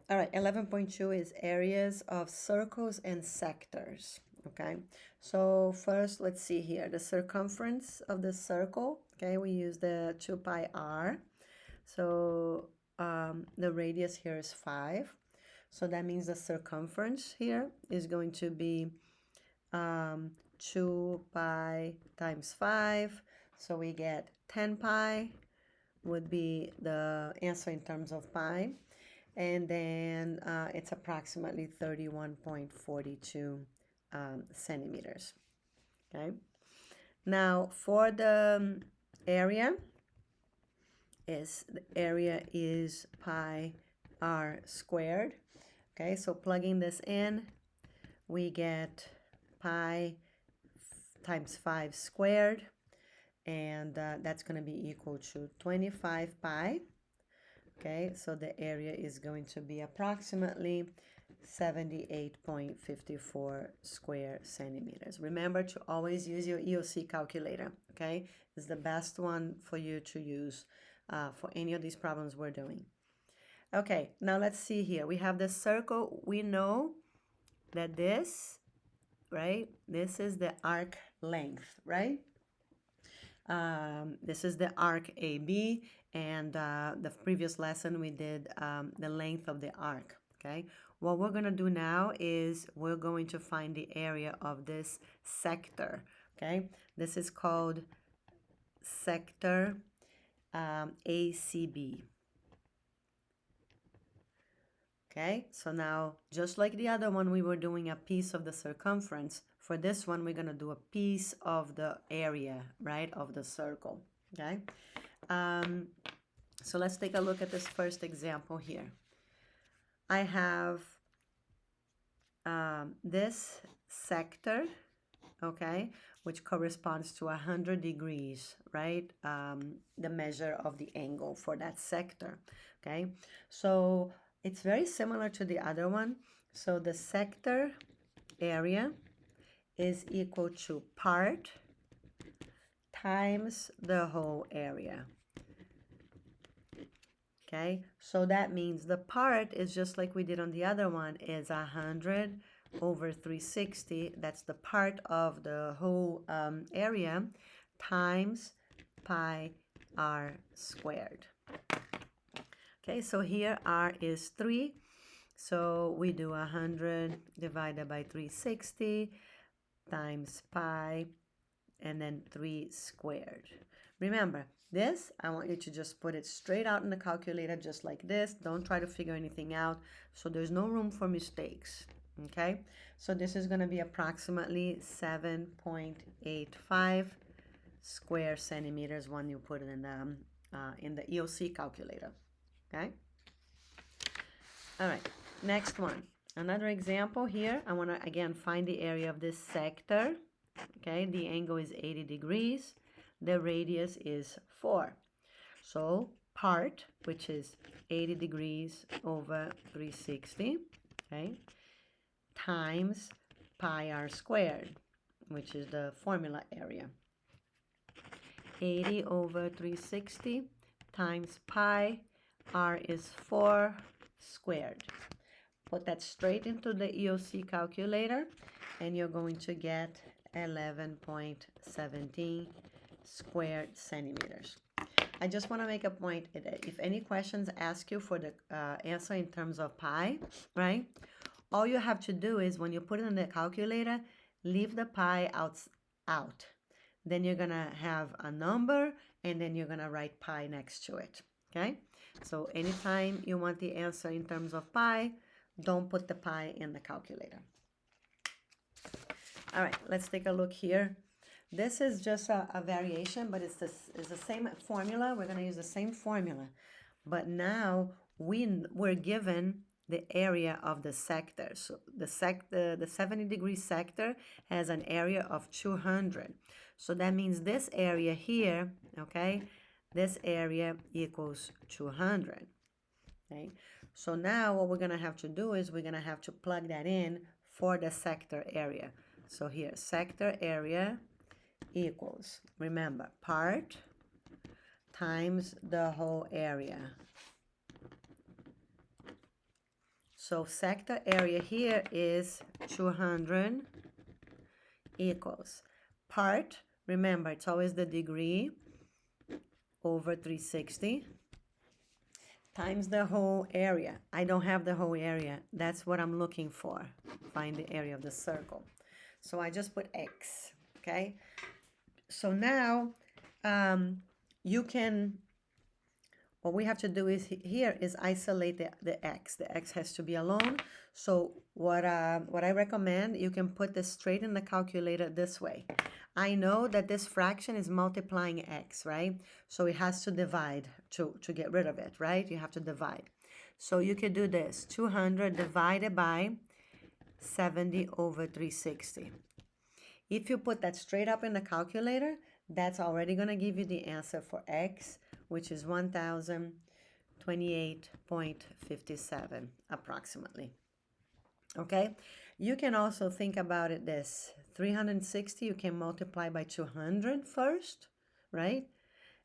All right, 11.2 is areas of circles and sectors. Okay, so first let's see here the circumference of the circle. Okay, we use the 2 pi r. So the radius here is 5. So that means the circumference here is going to be 2 pi times 5. So we get 10 pi would be the answer in terms of pi. And then it's approximately 31.42 centimeters. Okay. Now for the area, the area is pi r squared. Okay, so plugging this in, we get pi times 5 squared, and that's going to be equal to 25 pi. Okay, so the area is going to be approximately 78.54 square centimeters. Remember to always use your EOC calculator, okay? It's the best one for you to use for any of these problems we're doing. Okay, now let's see here. We have the circle. We know that this, right? This is the arc length, right? This is the arc AB, and the previous lesson we did the length of the arc, okay? What we're gonna do now is we're going to find the area of this sector, okay? This is called sector ACB. Okay, so now just like the other one, we were doing a piece of the circumference. For this one, we're gonna do a piece of the area, right, of the circle. Okay, so let's take a look at this first example here. I have this sector, okay, which corresponds to 100 degrees, right? The measure of the angle for that sector, okay? So it's very similar to the other one. So the sector area is equal to part times the whole area. Okay, so that means the part is just like we did on the other one, is 100 over 360. That's the part of the whole area times pi r squared. Okay, so here r is 3. So we do 100 divided by 360 times pi and then 3 squared. Remember, this, I want you to just put it straight out in the calculator just like this. Don't try to figure anything out. So there's no room for mistakes. Okay, so this is going to be approximately 7.85 square centimeters when you put it in the EOC calculator. Okay. All right, next one. Another example here. I want to again find the area of this sector. Okay, the angle is 80 degrees. The radius is 4. So part, which is 80 degrees over 360, okay, times pi r squared, which is the formula area. 80 over 360 times pi, r is 4 squared. Put that straight into the EOC calculator, and you're going to get 11.17 squared centimeters. I just want to make a point that if any questions ask you for the answer in terms of pi, right? All you have to do is when you put it in the calculator, leave the pi out. Then you're going to have a number, and then you're going to write pi next to it, okay? So anytime you want the answer in terms of pi, don't put the pi in the calculator. All right, let's take a look here. This is just a variation, but it's the same formula. We're going to use the same formula. But now we're given the area of the sector. So the 70-degree sector has an area of 200. So that means this area here, okay, this area equals 200. Okay, so now what we're going to have to do is we're going to have to plug that in for the sector area. So here, sector area equals, remember, part times the whole area. So sector area here is 200 equals part, remember it's always the degree, over 360 times the whole area. I don't have the whole area. That's what I'm looking for. Find the area of the circle. So I just put X, okay? So now you can, what we have to do is here is isolate the X. The X has to be alone. So what I recommend, you can put this straight in the calculator this way. I know that this fraction is multiplying X, right? So it has to divide to get rid of it, right? You have to divide. So you could do this, 200 divided by 70 over 360. If you put that straight up in the calculator, that's already going to give you the answer for X, which is 1028.57 approximately. Okay, you can also think about it this 360 you can multiply by 200 first, right?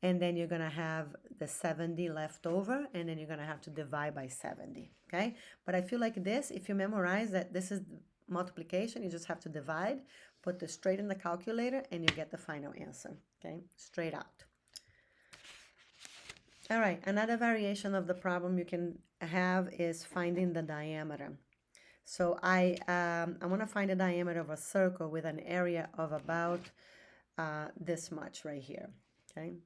And then you're going to have the 70 left over, and then you're going to have to divide by 70. Okay, but I feel like this, if you memorize that this is multiplication, you just have to divide, put this straight in the calculator, and you get the final answer. Okay, straight out. All right, another variation of the problem you can have is finding the diameter. So I want to find the diameter of a circle with an area of about this much right here, okay?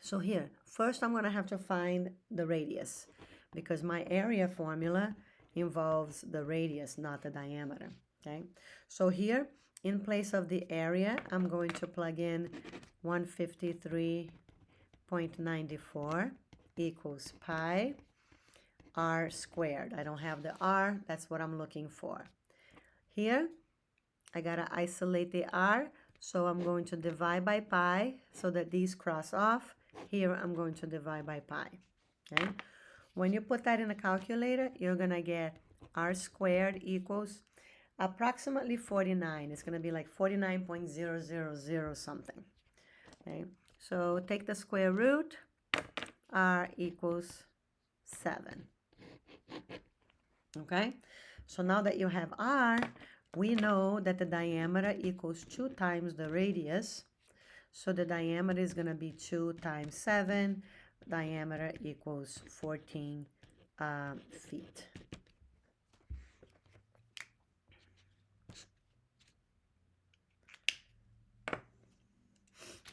So here, first I'm going to have to find the radius because my area formula involves the radius, not the diameter, okay? So here, in place of the area, I'm going to plug in 153.94 equals pi r squared. I don't have the r, that's what I'm looking for. Here, I gotta isolate the r, so I'm going to divide by pi so that these cross off. Here, I'm going to divide by pi, okay? When you put that in a calculator, you're gonna get r squared equals approximately 49. It's gonna be like 49.000 something, okay? So take the square root, r equals 7. Okay, so now that you have r, we know that the diameter equals 2 times the radius. So the diameter is going to be 2 times 7. Diameter equals 14 feet.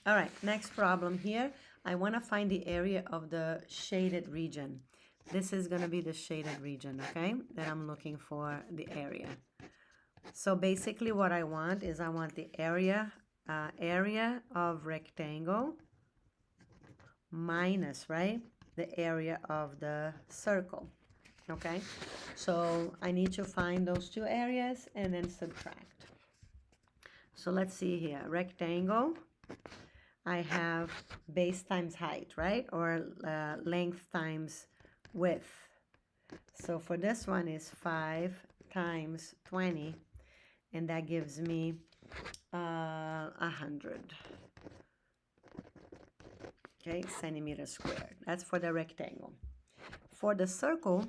All right, next problem here. I want to find the area of the shaded region. This is going to be the shaded region, okay, that I'm looking for the area. So basically what I want is I want the area of rectangle minus, right, the area of the circle, okay? So I need to find those two areas and then subtract. So let's see here, rectangle, I have base times height, right, or length times width. So for this one is 5 times 20, and that gives me 100. Okay, centimeters squared. That's for the rectangle. For the circle,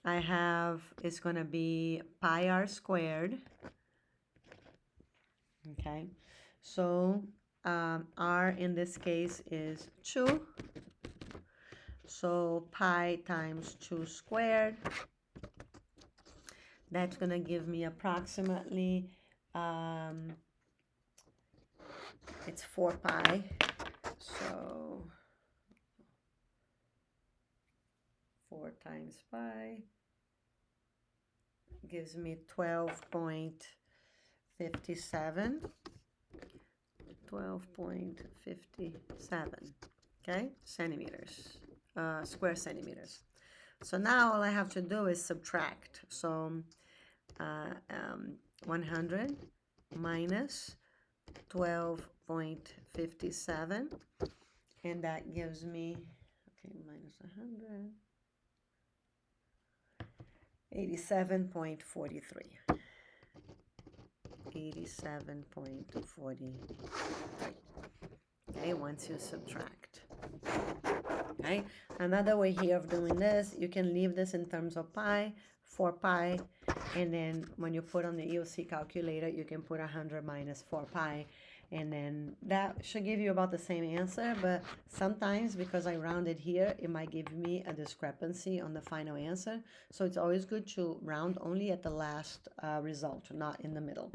I have, it's going to be pi r squared. Okay, so r in this case is 2. So pi times 2 squared, that's going to give me approximately, it's 4 pi. So 4 times pi gives me 12.57. 12.57, okay, centimeters. Square centimeters. So now all I have to do is subtract. So 100 minus 12.57, and that gives me, okay, minus 100, 87.43. 87.43. Okay, once you subtract. Okay, another way here of doing this, you can leave this in terms of pi, 4 pi, and then when you put on the EOC calculator, you can put 100 minus 4 pi, and then that should give you about the same answer, but sometimes because I rounded here, it might give me a discrepancy on the final answer. So it's always good to round only at the last result, not in the middle.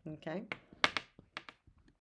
Okay.